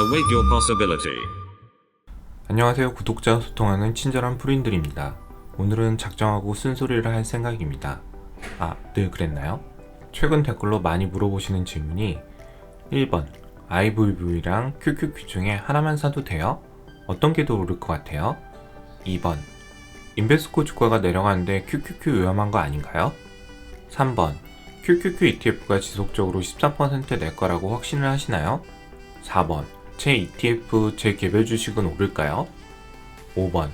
Await your possibility. 안녕하세요. 구독자와 소통하는 친절한 프린들입니다. 오늘은 작정하고 쓴소리를 할 생각입니다. 늘 그랬나요? 최근 댓글로 많이 물어보시는 질문이 1번 IVV랑 QQQ 중에 하나만 사도 돼요? 어떤 게 더 오를 것 같아요? 2번 인베스코 주가가 내려가는데 QQQ 위험한 거 아닌가요? 3번 QQQ ETF가 지속적으로 13% 낼 거라고 확신을 하시나요? 4번 제 ETF, 제 개별 주식은 오를까요? 5번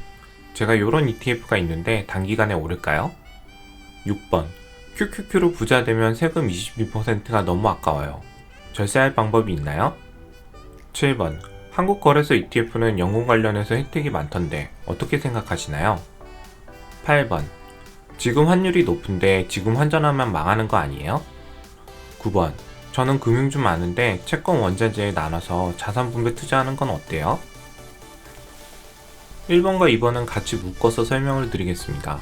제가 요런 ETF가 있는데 단기간에 오를까요? 6번 QQQ로 부자 되면 세금 22%가 너무 아까워요. 절세할 방법이 있나요? 7번 한국거래소 ETF는 연금 관련해서 혜택이 많던데 어떻게 생각하시나요? 8번 지금 환율이 높은데 지금 환전하면 망하는 거 아니에요? 9번 저는 금융 좀 아는데 채권 원자재에 나눠서 자산 분배 투자하는 건 어때요? 1번과 2번은 같이 묶어서 설명을 드리겠습니다.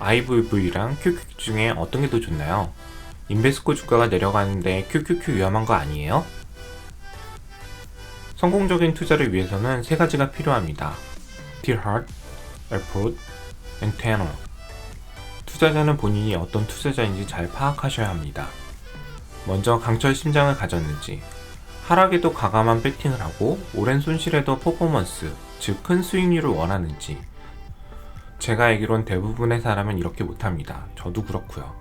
IVV랑 QQQ 중에 어떤 게 더 좋나요? 인베스코 주가가 내려가는데 QQQ 위험한 거 아니에요? 성공적인 투자를 위해서는 세 가지가 필요합니다. Dear Heart, Effort, and Tenor. 투자자는 본인이 어떤 투자자인지 잘 파악하셔야 합니다. 먼저 강철 심장을 가졌는지, 하락에도 과감한 배팅을 하고 오랜 손실에도 퍼포먼스, 즉 큰 수익률을 원하는지. 제가 알기론 대부분의 사람은 이렇게 못합니다. 저도 그렇고요.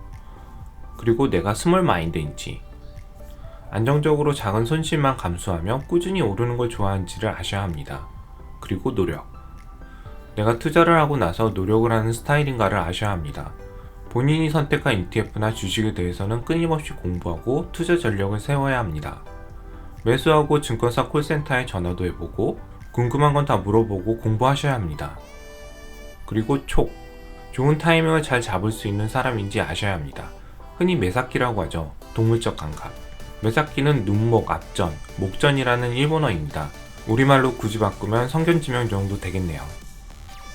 그리고 내가 스몰 마인드인지, 안정적으로 작은 손실만 감수하며 꾸준히 오르는 걸 좋아하는지를 아셔야 합니다. 그리고 노력. 내가 투자를 하고 나서 노력을 하는 스타일인가를 아셔야 합니다. 본인이 선택한 ETF나 주식에 대해서는 끊임없이 공부하고 투자 전략을 세워야 합니다. 매수하고 증권사 콜센터에 전화도 해보고 궁금한 건 다 물어보고 공부하셔야 합니다. 그리고 좋은 타이밍을 잘 잡을 수 있는 사람인지 아셔야 합니다. 흔히 매사키라고 하죠. 동물적 감각. 매사키는 눈목, 앞전, 목전이라는 일본어입니다. 우리말로 굳이 바꾸면 성견지명 정도 되겠네요.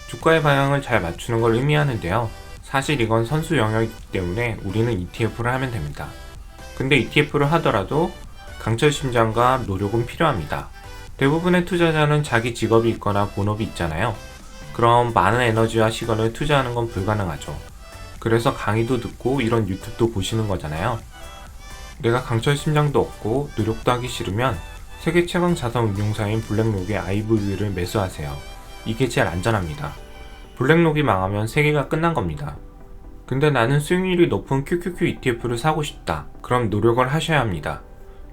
주가의 방향을 잘 맞추는 걸 의미하는데요. 사실 이건 선수 영역이기 때문에 우리는 ETF를 하면 됩니다. 근데 ETF를 하더라도 강철 심장과 노력은 필요합니다. 대부분의 투자자는 자기 직업이 있거나 본업이 있잖아요. 그럼 많은 에너지와 시간을 투자하는 건 불가능하죠. 그래서 강의도 듣고 이런 유튜브도 보시는 거잖아요. 내가 강철 심장도 없고 노력도 하기 싫으면 세계 최강 자산 운용사인 블랙록의 IVV를 매수하세요. 이게 제일 안전합니다. 블랙록이 망하면 세계가 끝난 겁니다. 근데 나는 수익률이 높은 QQQ ETF를 사고 싶다. 그럼 노력을 하셔야 합니다.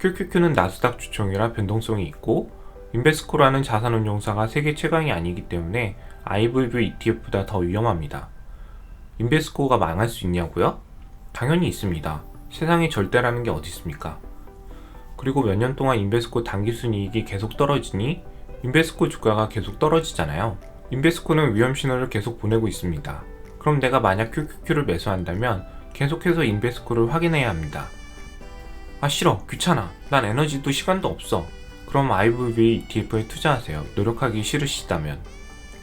QQQ는 나스닥 주총이라 변동성이 있고 인베스코라는 자산운용사가 세계 최강이 아니기 때문에 IVV ETF보다 더 위험합니다. 인베스코가 망할 수 있냐고요? 당연히 있습니다. 세상에 절대라는 게 어디 있습니까? 그리고 몇 년 동안 인베스코 단기순이익이 계속 떨어지니 인베스코 주가가 계속 떨어지잖아요. 인베스코는 위험 신호를 계속 보내고 있습니다. 그럼 내가 만약 QQQ를 매수한다면 계속해서 인베스코를 확인해야 합니다. 싫어, 귀찮아, 난 에너지도 시간도 없어. 그럼 IVV ETF에 투자하세요. 노력하기 싫으시다면.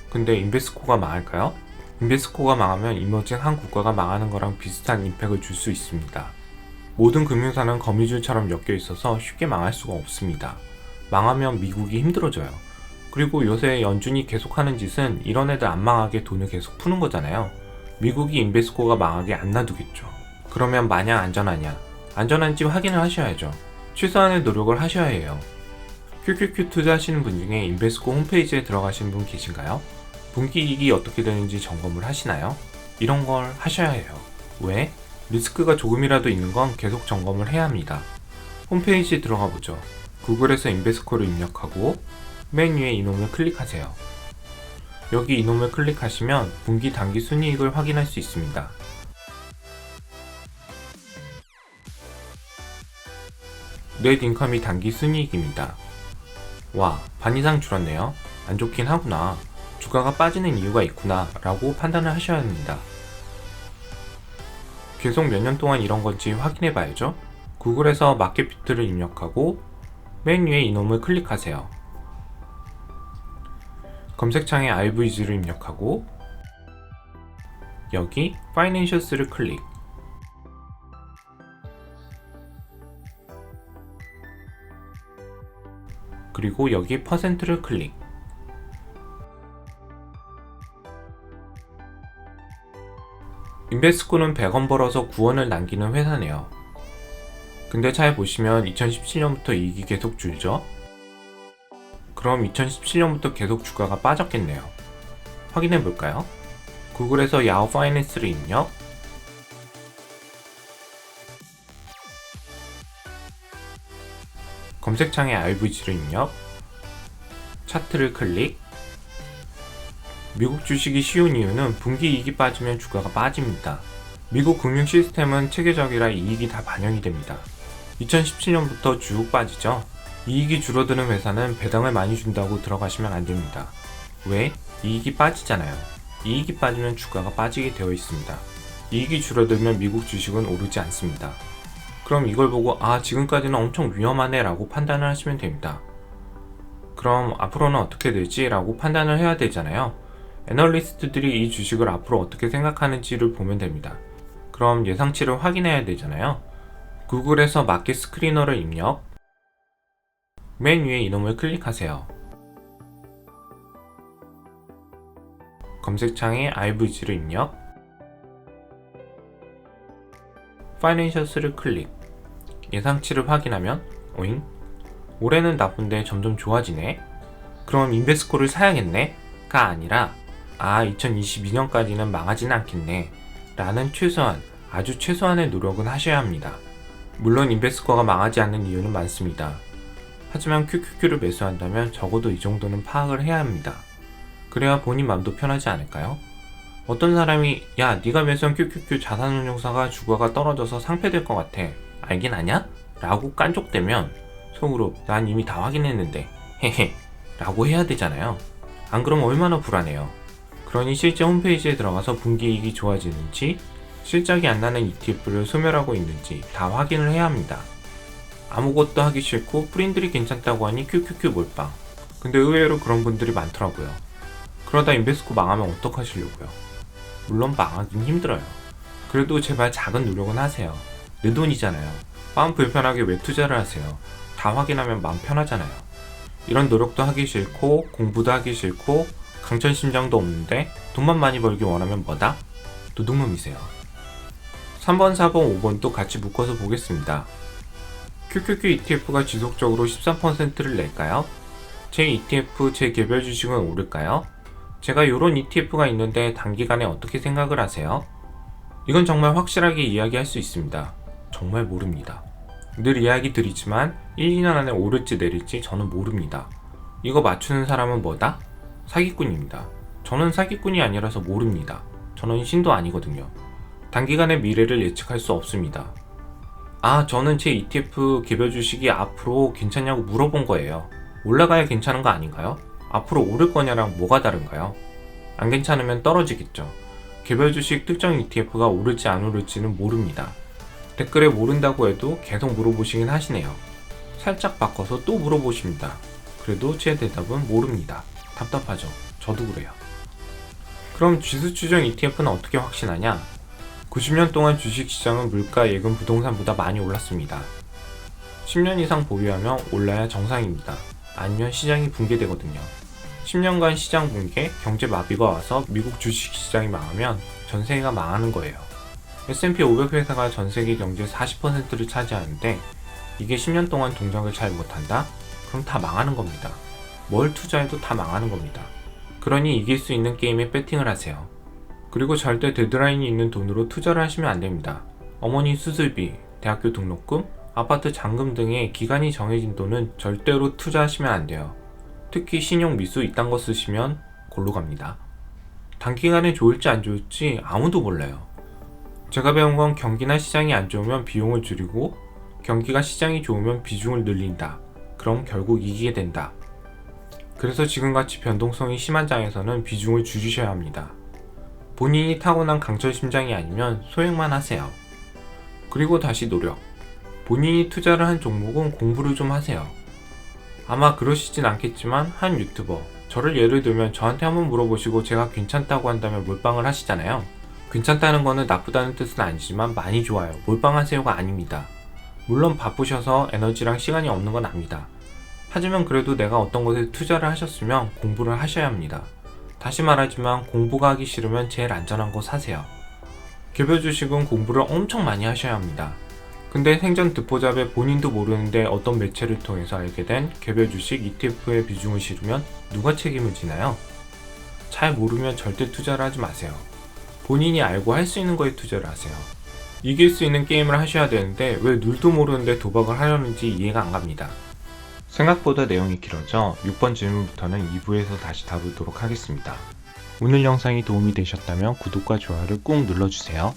근데 인베스코가 망할까요? 인베스코가 망하면 이머징 한 국가가 망하는 거랑 비슷한 임팩을 줄 수 있습니다. 모든 금융사는 거미줄처럼 엮여 있어서 쉽게 망할 수가 없습니다. 망하면 미국이 힘들어져요. 그리고 요새 연준이 계속하는 짓은 이런 애들 안 망하게 돈을 계속 푸는 거잖아요. 미국이 인베스코가 망하게 안 놔두겠죠. 그러면 마냥 안전하냐? 안전한지 확인을 하셔야죠. 최소한의 노력을 하셔야 해요. QQQ 투자하시는 분 중에 인베스코 홈페이지에 들어가시는 분 계신가요? 분기이익이 어떻게 되는지 점검을 하시나요? 이런 걸 하셔야 해요. 왜? 리스크가 조금이라도 있는 건 계속 점검을 해야 합니다. 홈페이지에 들어가 보죠. 구글에서 인베스코를 입력하고 맨 위에 이놈을 클릭하세요. 여기 이놈을 클릭하시면 분기 단기 순이익을 확인할 수 있습니다. 넷 인컴이 단기 순이익입니다. 와, 반 이상 줄었네요. 안 좋긴 하구나. 주가가 빠지는 이유가 있구나 라고 판단을 하셔야 합니다. 계속 몇 년 동안 이런 건지 확인해 봐야죠. 구글에서 마켓비트를 입력하고 맨 위에 이놈을 클릭하세요. 검색창에 IVG를 입력하고 여기 Financials를 클릭. 그리고 여기 퍼센트를 클릭. 인베스코는 100원 벌어서 9원을 남기는 회사네요. 근데 잘 보시면 2017년부터 이익이 계속 줄죠? 그럼 2017년부터 계속 주가가 빠졌겠네요. 확인해 볼까요? 구글에서 야후 파이낸스를 입력, 검색창에 RVG를 입력, 차트를 클릭. 미국 주식이 쉬운 이유는 분기 이익이 빠지면 주가가 빠집니다. 미국 금융 시스템은 체계적이라 이익이 다 반영이 됩니다. 2017년부터 쭉 빠지죠? 이익이 줄어드는 회사는 배당을 많이 준다고 들어가시면 안 됩니다. 왜? 이익이 빠지잖아요. 이익이 빠지면 주가가 빠지게 되어 있습니다. 이익이 줄어들면 미국 주식은 오르지 않습니다. 그럼 이걸 보고 지금까지는 엄청 위험하네 라고 판단을 하시면 됩니다. 그럼 앞으로는 어떻게 되지? 라고 판단을 해야 되잖아요. 애널리스트들이 이 주식을 앞으로 어떻게 생각하는지를 보면 됩니다. 그럼 예상치를 확인해야 되잖아요. 구글에서 마켓 스크리너를 입력, 맨 위에 이놈을 클릭하세요. 검색창에 RVG를 입력, 파이낸셜스를 클릭. 예상치를 확인하면 오잉? 올해는 나쁜데 점점 좋아지네? 그럼 인베스코를 사야겠네? 가 아니라 2022년까지는 망하진 않겠네 라는 아주 최소한의 노력은 하셔야 합니다. 물론 인베스코가 망하지 않는 이유는 많습니다. 하지만 QQQ를 매수한다면 적어도 이 정도는 파악을 해야 합니다. 그래야 본인 마음도 편하지 않을까요? 어떤 사람이 야 네가 매수한 QQQ 자산운용사가 주가가 떨어져서 상폐될 것 같아 알긴 아냐? 라고 깐족대면 속으로 난 이미 다 확인했는데 헤헤 라고 해야 되잖아요. 안 그러면 얼마나 불안해요. 그러니 실제 홈페이지에 들어가서 분기이익이 좋아지는지 실적이 안 나는 ETF를 소멸하고 있는지 다 확인을 해야 합니다. 아무것도 하기 싫고 프린들이 괜찮다고 하니 QQQ 몰빵. 근데 의외로 그런 분들이 많더라고요. 그러다 인베스코 망하면 어떡하시려고요? 물론 망하긴 힘들어요. 그래도 제발 작은 노력은 하세요. 내 돈이잖아요. 마음 불편하게 왜 투자를 하세요? 다 확인하면 마음 편하잖아요. 이런 노력도 하기 싫고 공부도 하기 싫고 강천심장도 없는데 돈만 많이 벌기 원하면 뭐다? 도둑놈이세요. 3번, 4번, 5번도 같이 묶어서 보겠습니다. QQQ ETF가 지속적으로 13%를 낼까요? 제 ETF, 제 개별 주식은 오를까요? 제가 이런 ETF가 있는데 단기간에 어떻게 생각을 하세요? 이건 정말 확실하게 이야기할 수 있습니다. 정말 모릅니다. 늘 이야기 드리지만 1, 2년 안에 오를지 내릴지 저는 모릅니다. 이거 맞추는 사람은 뭐다? 사기꾼입니다. 저는 사기꾼이 아니라서 모릅니다. 저는 신도 아니거든요. 단기간의 미래를 예측할 수 없습니다. 저는 제 ETF 개별 주식이 앞으로 괜찮냐고 물어본 거예요. 올라가야 괜찮은 거 아닌가요? 앞으로 오를 거냐랑 뭐가 다른가요? 안 괜찮으면 떨어지겠죠. 개별 주식 특정 ETF가 오를지 안 오를지는 모릅니다. 댓글에 모른다고 해도 계속 물어보시긴 하시네요. 살짝 바꿔서 또 물어보십니다. 그래도 제 대답은 모릅니다. 답답하죠. 저도 그래요. 그럼 지수 추정 ETF는 어떻게 확신하냐? 90년 동안 주식시장은 물가, 예금, 부동산보다 많이 올랐습니다. 10년 이상 보유하면 올라야 정상입니다. 아니면 시장이 붕괴되거든요. 10년간 시장 붕괴, 경제 마비가 와서 미국 주식시장이 망하면 전 세계가 망하는 거예요. S&P 500 회사가 전 세계 경제 40%를 차지하는데 이게 10년 동안 동작을 잘 못한다? 그럼 다 망하는 겁니다. 뭘 투자해도 다 망하는 겁니다. 그러니 이길 수 있는 게임에 배팅을 하세요. 그리고 절대 데드라인이 있는 돈으로 투자를 하시면 안 됩니다. 어머니 수술비, 대학교 등록금, 아파트 잔금 등의 기간이 정해진 돈은 절대로 투자하시면 안 돼요. 특히 신용 미수 이딴 거 쓰시면 골로 갑니다. 단기간에 좋을지 안 좋을지 아무도 몰라요. 제가 배운 건 경기나 시장이 안 좋으면 비용을 줄이고 경기가 시장이 좋으면 비중을 늘린다. 그럼 결국 이기게 된다. 그래서 지금같이 변동성이 심한 장에서는 비중을 줄이셔야 합니다. 본인이 타고난 강철 심장이 아니면 소액만 하세요. 그리고 다시 노력. 본인이 투자를 한 종목은 공부를 좀 하세요. 아마 그러시진 않겠지만 한 유튜버, 저를 예를 들면 저한테 한번 물어보시고 제가 괜찮다고 한다면 몰빵을 하시잖아요. 괜찮다는 거는 나쁘다는 뜻은 아니지만 많이 좋아요. 몰빵하세요가 아닙니다. 물론 바쁘셔서 에너지랑 시간이 없는 건 압니다. 하지만 그래도 내가 어떤 것에 투자를 하셨으면 공부를 하셔야 합니다. 다시 말하지만 공부가 하기 싫으면 제일 안전한 거 사세요. 개별 주식은 공부를 엄청 많이 하셔야 합니다. 근데 생전 듣보잡에 본인도 모르는데 어떤 매체를 통해서 알게 된 개별 주식 ETF의 비중을 실으면 누가 책임을 지나요? 잘 모르면 절대 투자를 하지 마세요. 본인이 알고 할 수 있는 거에 투자를 하세요. 이길 수 있는 게임을 하셔야 되는데 왜 룰도 모르는데 도박을 하려는지 이해가 안 갑니다. 생각보다 내용이 길어져 6번 질문부터는 2부에서 다시 다루도록 하겠습니다. 오늘 영상이 도움이 되셨다면 구독과 좋아요를 꾹 눌러주세요.